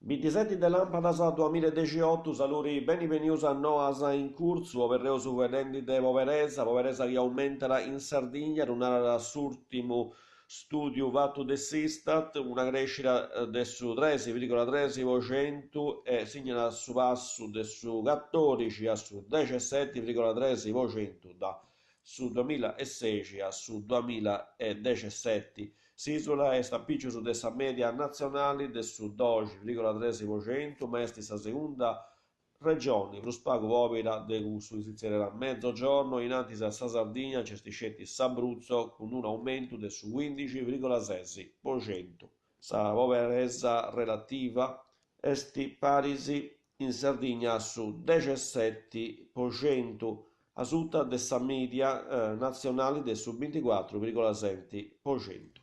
27 de Lampadas 2018, saluri benvenuti a Noas in curso, ovvero su vedendo de poveresa che aumenterà in Sardegna, un'area surtimo studio fatto da Sistat, una crescita del su 13,3% e segnala su passo del su 14 a su 17,3% da su 2016 a su 2017. S'isola è stappiccio su dessa media nazionale del su 12,3%, ma è la seconda regione più spago povera del su Svizzera. Mezzogiorno in antisa sa Sardegna c'è sticetti s'Abruzzo con un aumento del su 15,6%. Sa poverezza relativa esti parisi in Sardegna su 17%, a sud dessa media nazionale del su 24,7%.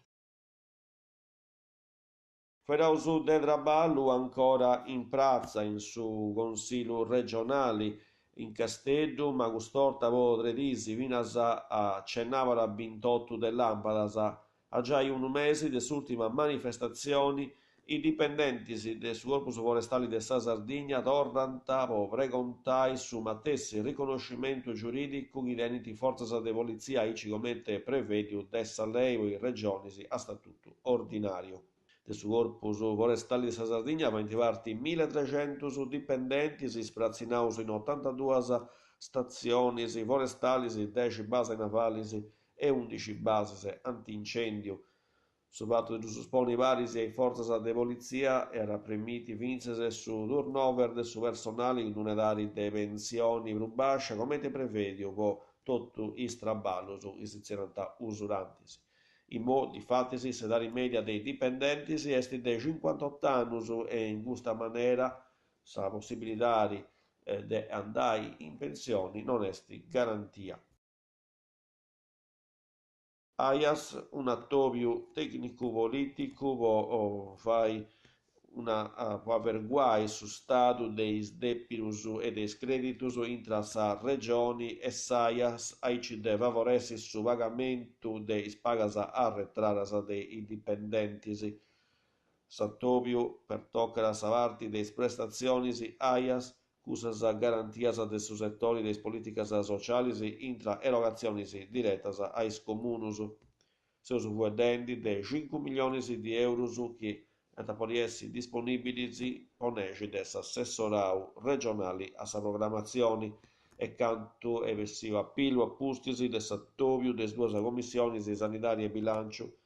Ferausu de trabalho ancora in prazza in su consiglio regionale in Castello, ma custorta po tredisi vinas a Cennavara 28 dell'Ampadas a già un mese dell'ultima manifestazioni i dipendenti del Corpus Forestali de sa Sardegna tornano po precontare su mattessi riconoscimento giuridico che teniti forza di polizia e ci commette prefetto dessa lei regioni a statuto ordinario. Del suo corpo forestale di Sardegna va intivarti 1300 dipendenti, si sprazzinano in 82 stazioni forestali, 10 basi navali e 11 basi antincendio. Su fatto di sosponi vari e forze di polizia era premiti vinse su turnover del suo personale in un'età di pensioni più bascia, come te prevede po tutto il straballo su istituzionalità usuranti. In modo, difatti, se dare in media dei dipendenti si è dei 58 anni e in questa maniera la possibilità di andare in pensione non è garantia. AIAS, un attore tecnico-politico, fai può aver guai su stato dei depitus e dei creditus intra sa regioni e SAIAS aici de favoresi su pagamento dei pagas arretraras dei indipendenti. S'attopio per toccare sa parte dei prestazioni AIAS cusas garantias de su settori des politicas socialis intra erogazioni direttas ais comunus. Seus fuedendi de 5 milioni di euro che potessero disponibili ponegi des assessorau regionali a sa programmazione e canto eversivo appello a pustisi del settorio des due commissioni sanitarie e bilancio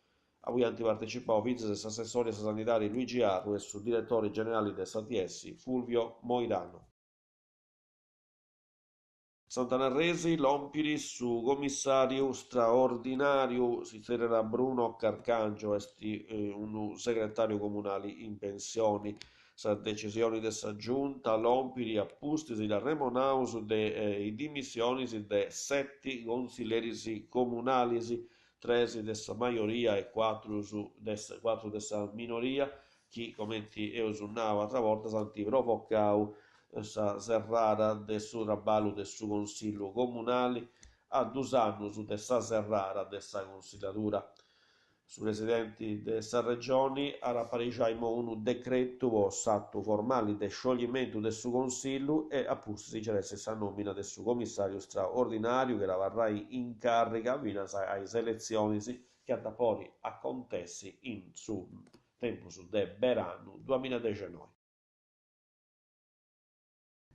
a cui hanno partecipato vice assessore sanitari Luigi Arru e su direttore generale del SATS Fulvio Moirano. Santanarresi l'ompiri su commissario straordinario si sarà Bruno Carcangio, un segretario comunale in pensioni. Sa decisioni della giunta l'ompiri appustisi da remonaus de dimissioni de 7 consiglieri comunali, 3 dessa maggioria e 4 dessa minoria, che come io suonavo altra volta santi provocau sa serrata del suo trabalho del suo consiglio comunale a 2 anni su dessa serrata dessa consigliatura. Su residenti dessa regione appariamo un decreto o atto formale di scioglimento del suo consiglio e appunto si c'era stessa nomina del suo commissario straordinario che la varrà in carica fino alle elezioni che da poi acontessi in su tempo su de verano 2019.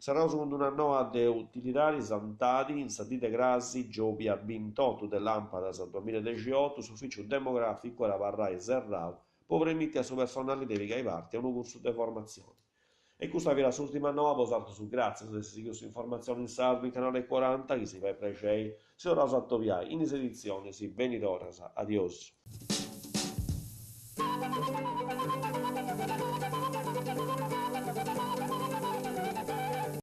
Sarà secondo una nuova de utilitari santati in Sadide Grassi Giobia 28 dell'Ampadas 2018 su ufficio demografico e la Varrai Serrao povremiti a su personale dedica parti a un corso di formazione. E questa era l'ultima nuova posata su grazie se si chiuso informazioni in salvo in canale 40 che si fa precei si ora usatto via in edizione si benitoras adios.